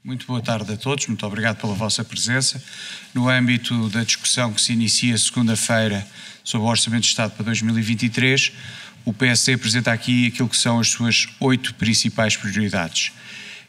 Muito boa tarde a todos, muito obrigado pela vossa presença. No âmbito da discussão que se inicia segunda-feira sobre o Orçamento de Estado para 2023, o PSD apresenta aqui aquilo que são as suas 8 principais prioridades.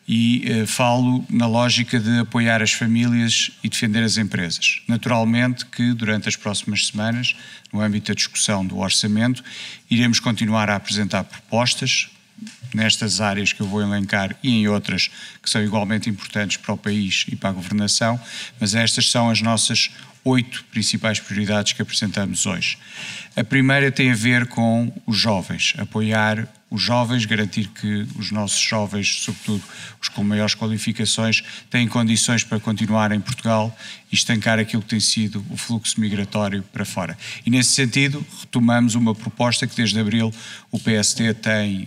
E falo na lógica de apoiar as famílias e defender as empresas. Naturalmente que durante as próximas semanas, no âmbito da discussão do orçamento, iremos continuar a apresentar propostas nestas áreas que eu vou elencar e em outras que são igualmente importantes para o país e para a governação, mas estas são as nossas 8 principais prioridades que apresentamos hoje. A primeira tem a ver com os jovens, apoiar os jovens, garantir que os nossos jovens, sobretudo os com maiores qualificações, têm condições para continuar em Portugal e estancar aquilo que tem sido o fluxo migratório para fora. E nesse sentido retomamos uma proposta que desde abril o PSD tem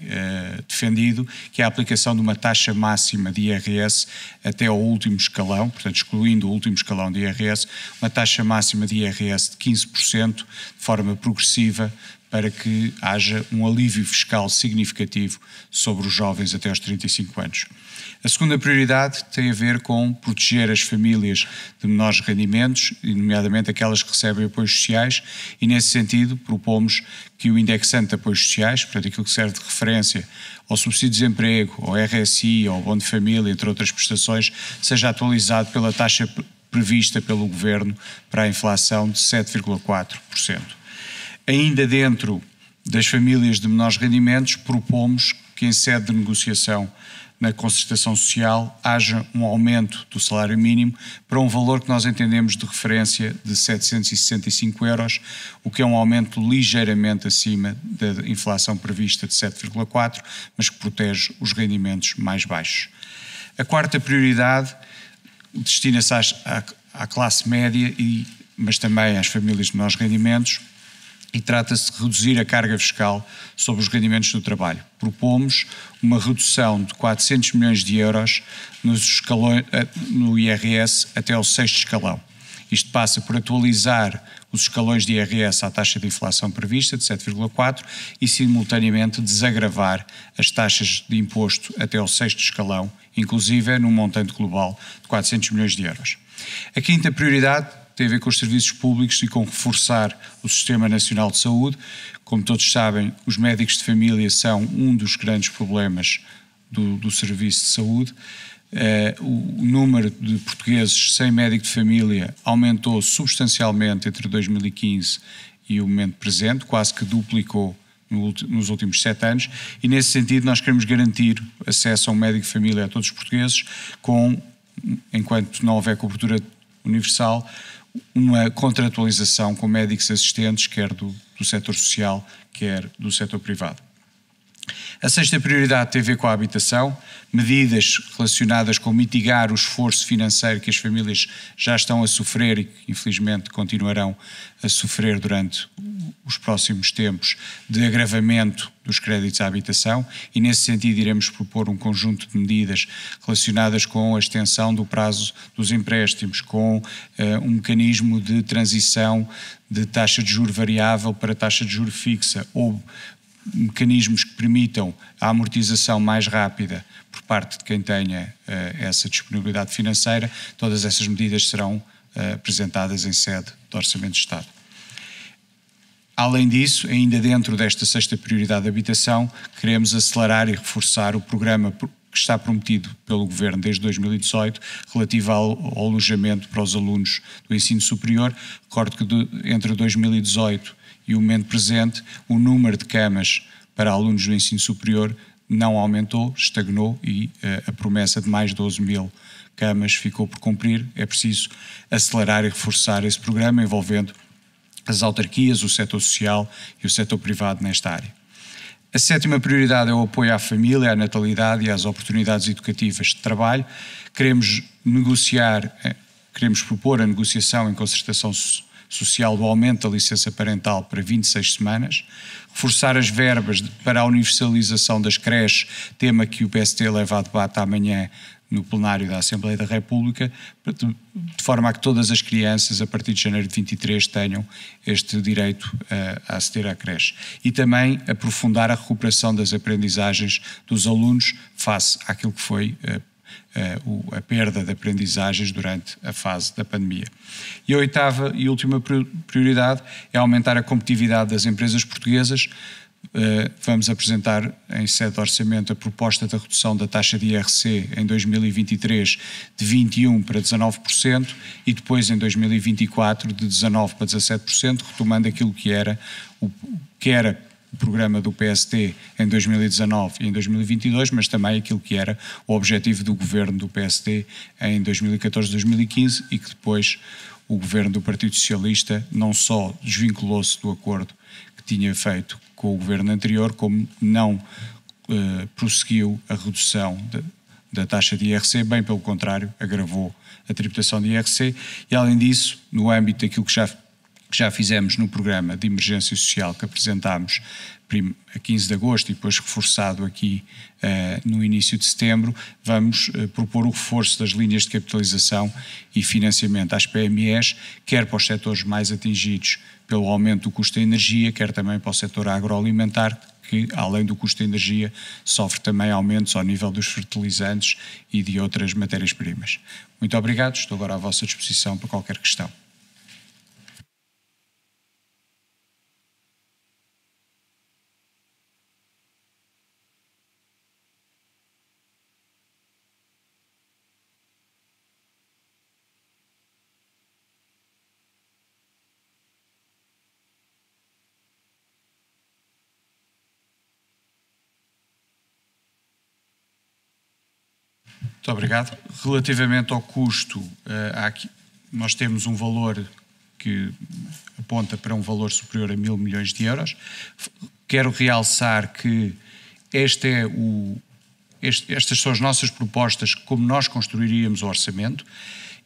defendido, que é a aplicação de uma taxa máxima de IRS até ao último escalão, portanto excluindo o último escalão de IRS, uma taxa máxima de IRS de 15% de forma progressiva, para que haja um alívio fiscal significativo sobre os jovens até aos 35 anos. A segunda prioridade tem a ver com proteger as famílias de menores rendimentos, nomeadamente aquelas que recebem apoios sociais, e nesse sentido propomos que o indexante de apoios sociais, portanto aquilo que serve de referência ao subsídio de desemprego, ao RSI, ao abono de família, entre outras prestações, seja atualizado pela taxa prevista pelo Governo para a inflação de 7,4%. Ainda dentro das famílias de menores rendimentos, propomos que em sede de negociação na concertação social haja um aumento do salário mínimo para um valor que nós entendemos de referência de 765 euros, o que é um aumento ligeiramente acima da inflação prevista de 7,4%, mas que protege os rendimentos mais baixos. A quarta prioridade destina-se à classe média, mas também às famílias de menores rendimentos, e trata-se de reduzir a carga fiscal sobre os rendimentos do trabalho. Propomos uma redução de 400 milhões de euros no IRS até ao 6º escalão. Isto passa por atualizar os escalões de IRS à taxa de inflação prevista de 7,4% e simultaneamente desagravar as taxas de imposto até ao 6º escalão, inclusive num montante global de 400 milhões de euros. A quinta prioridade tem a ver com os serviços públicos e com reforçar o Sistema Nacional de Saúde. Como todos sabem, os médicos de família são um dos grandes problemas do serviço de saúde. O número de portugueses sem médico de família aumentou substancialmente entre 2015 e o momento presente, quase que duplicou nos últimos 7 anos, e nesse sentido nós queremos garantir acesso a um médico de família a todos os portugueses, enquanto não houver cobertura universal, uma contratualização com médicos assistentes, quer do setor social, quer do setor privado. A sexta prioridade tem a ver com a habitação, medidas relacionadas com mitigar o esforço financeiro que as famílias já estão a sofrer e que infelizmente continuarão a sofrer durante os próximos tempos de agravamento dos créditos à habitação, e nesse sentido iremos propor um conjunto de medidas relacionadas com a extensão do prazo dos empréstimos, com um mecanismo de transição de taxa de juro variável para taxa de juro fixa, ou mecanismos que permitam a amortização mais rápida por parte de quem tenha essa disponibilidade financeira. Todas essas medidas serão apresentadas em sede de Orçamento de Estado. Além disso, ainda dentro desta sexta prioridade de habitação, queremos acelerar e reforçar o programa que está prometido pelo Governo desde 2018, relativo ao alojamento para os alunos do ensino superior. Recordo que entre 2018 e o momento presente, o número de camas para alunos do ensino superior não aumentou, estagnou, e a promessa de mais 12 mil camas ficou por cumprir. É preciso acelerar e reforçar esse programa, envolvendo as autarquias, o setor social e o setor privado nesta área. A sétima prioridade é o apoio à família, à natalidade e às oportunidades educativas de trabalho. Queremos propor a negociação em concertação social do aumento da licença parental para 26 semanas, reforçar as verbas para a universalização das creches, tema que o PSD leva a debate amanhã no plenário da Assembleia da República, de forma a que todas as crianças, a partir de janeiro de 23, tenham este direito a aceder à creche. E também aprofundar a recuperação das aprendizagens dos alunos face àquilo que foi a perda de aprendizagens durante a fase da pandemia. E a oitava e última prioridade é aumentar a competitividade das empresas portuguesas. Vamos apresentar em sede de orçamento a proposta da redução da taxa de IRC em 2023 de 21% para 19% e depois em 2024 de 19% para 17%, retomando aquilo que era o programa do PSD em 2019 e em 2022, mas também aquilo que era o objetivo do governo do PSD em 2014-2015 e que depois o governo do Partido Socialista não só desvinculou-se do acordo que tinha feito com o governo anterior, como não prosseguiu a redução da taxa de IRC, bem pelo contrário, agravou a tributação de IRC e, além disso, no âmbito daquilo que já fizemos no programa de emergência social que apresentámos a 15 de agosto e depois reforçado aqui no início de setembro, vamos propor o reforço das linhas de capitalização e financiamento às PMEs, quer para os setores mais atingidos pelo aumento do custo da energia, quer também para o setor agroalimentar, que, além do custo da energia, sofre também aumentos ao nível dos fertilizantes e de outras matérias-primas. Muito obrigado, estou agora à vossa disposição para qualquer questão. Muito obrigado. Relativamente ao custo, nós temos um valor que aponta para um valor superior a 1.000 milhões de euros. Quero realçar que estas são as nossas propostas, como nós construiríamos o orçamento.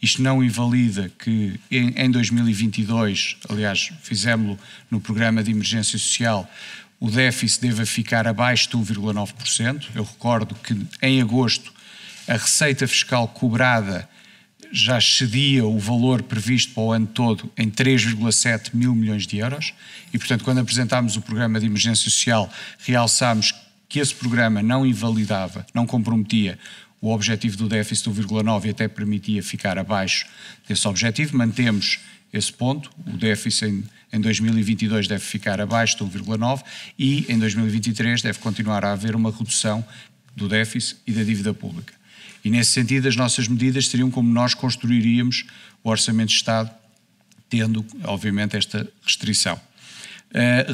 Isto não invalida que em 2022, aliás, fizemos-lo no programa de emergência social, o déficit deva ficar abaixo de 1,9%. Eu recordo que em agosto a receita fiscal cobrada já excedia o valor previsto para o ano todo em 3,7 mil milhões de euros e, portanto, quando apresentámos o programa de emergência social, realçámos que esse programa não invalidava, não comprometia o objetivo do déficit do 1,9 e até permitia ficar abaixo desse objetivo. Mantemos esse ponto, o déficit em 2022 deve ficar abaixo do 1,9 e em 2023 deve continuar a haver uma redução do déficit e da dívida pública. E nesse sentido as nossas medidas seriam como nós construiríamos o Orçamento de Estado, tendo obviamente esta restrição.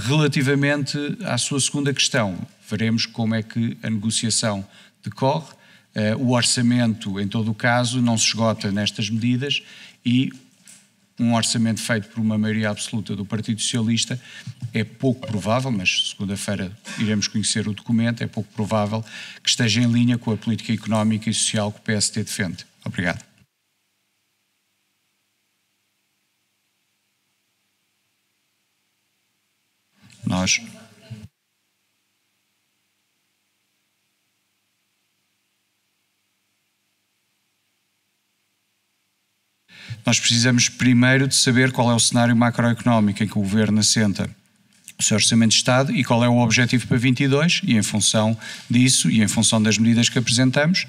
Relativamente à sua segunda questão, veremos como é que a negociação decorre. O orçamento, em todo o caso, não se esgota nestas medidas e um orçamento feito por uma maioria absoluta do Partido Socialista é pouco provável, mas segunda-feira iremos conhecer o documento, é pouco provável que esteja em linha com a política económica e social que o PSD defende. Obrigado. Nós precisamos primeiro de saber qual é o cenário macroeconómico em que o Governo assenta o seu Orçamento de Estado e qual é o objetivo para 22 e em função disso e em função das medidas que apresentamos,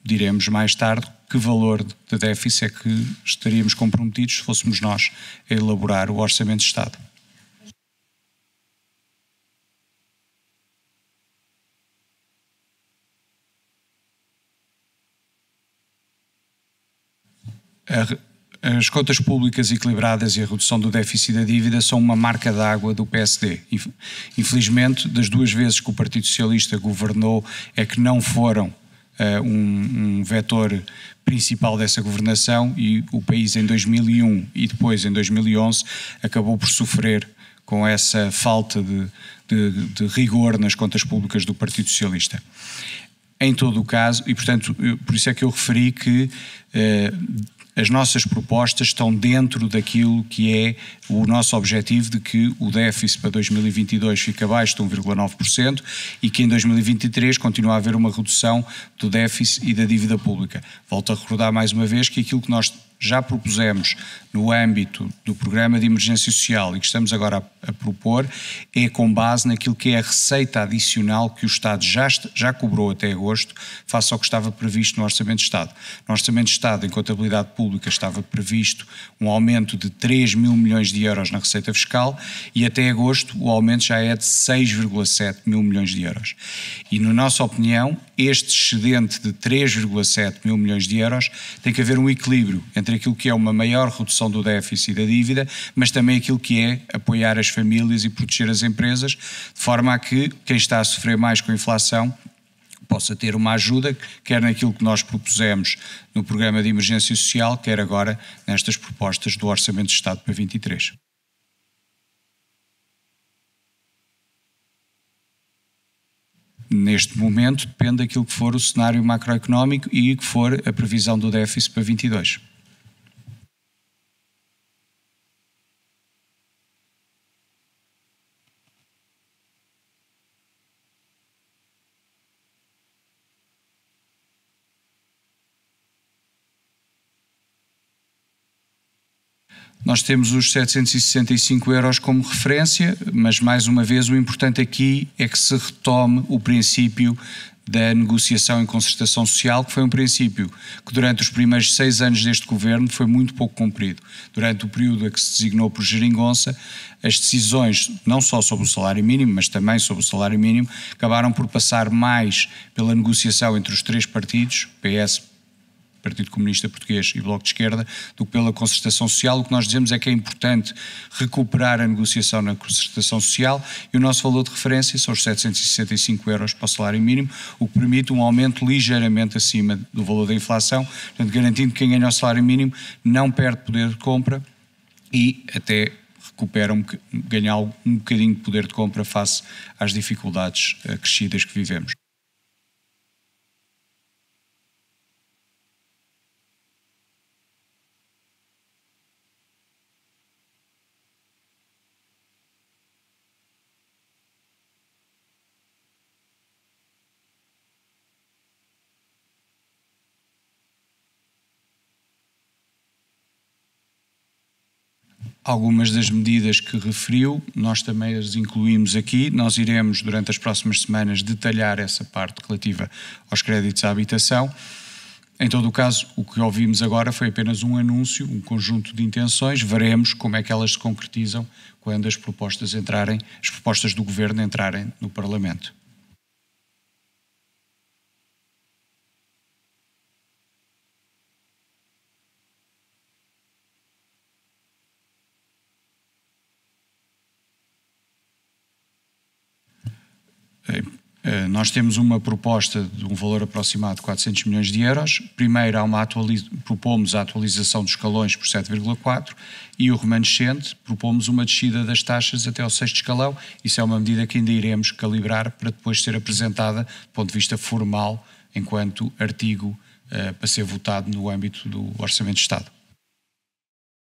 diremos mais tarde que valor de déficit é que estaríamos comprometidos se fôssemos nós a elaborar o Orçamento de Estado. As contas públicas equilibradas e a redução do déficit da dívida são uma marca d'água do PSD. Infelizmente, das duas vezes que o Partido Socialista governou, é que não foram um vetor principal dessa governação e o país em 2001 e depois em 2011 acabou por sofrer com essa falta de rigor nas contas públicas do Partido Socialista. Em todo o caso, e portanto, por isso é que eu referi que as nossas propostas estão dentro daquilo que é o nosso objetivo de que o déficit para 2022 fique abaixo de 1,9% e que em 2023 continue a haver uma redução do déficit e da dívida pública. Volto a recordar mais uma vez que aquilo que nós já propusemos no âmbito do Programa de Emergência Social e que estamos agora a propor é com base naquilo que é a receita adicional que o Estado já cobrou até agosto face ao que estava previsto no Orçamento de Estado. No Orçamento de Estado, em contabilidade pública, estava previsto um aumento de 3 mil milhões de euros na receita fiscal e até agosto o aumento já é de 6,7 mil milhões de euros. E, na nossa opinião, este excedente de 3,7 mil milhões de euros tem que haver um equilíbrio entre aquilo que é uma maior redução do déficit e da dívida, mas também aquilo que é apoiar as famílias e proteger as empresas, de forma a que quem está a sofrer mais com a inflação possa ter uma ajuda, quer naquilo que nós propusemos no Programa de Emergência Social, quer agora nestas propostas do Orçamento de Estado para 23. Neste momento depende daquilo que for o cenário macroeconómico e que for a previsão do déficit para 22. Nós temos os 765 euros como referência, mas mais uma vez o importante aqui é que se retome o princípio da negociação e concertação social, que foi um princípio que durante os primeiros 6 anos deste governo foi muito pouco cumprido. Durante o período a que se designou por Geringonça, as decisões, não só sobre o salário mínimo, mas também sobre o salário mínimo, acabaram por passar mais pela negociação entre os 3 partidos, PS, Partido Comunista Português e Bloco de Esquerda, do que pela concertação social. O que nós dizemos é que é importante recuperar a negociação na concertação social e o nosso valor de referência são os 765 euros para o salário mínimo, o que permite um aumento ligeiramente acima do valor da inflação, portanto, garantindo que quem ganha o salário mínimo não perde poder de compra e até recupera ganha um bocadinho de poder de compra face às dificuldades acrescidas que vivemos. Algumas das medidas que referiu, nós também as incluímos aqui. Nós iremos, durante as próximas semanas, detalhar essa parte relativa aos créditos à habitação. Em todo o caso, o que ouvimos agora foi apenas um anúncio, um conjunto de intenções. Veremos como é que elas se concretizam quando as propostas do Governo entrarem no Parlamento. Nós temos uma proposta de um valor aproximado de 400 milhões de euros. Primeiro, propomos a atualização dos escalões por 7,4 e o remanescente, propomos uma descida das taxas até ao 6º escalão. Isso é uma medida que ainda iremos calibrar para depois ser apresentada do ponto de vista formal enquanto artigo para ser votado no âmbito do Orçamento de Estado.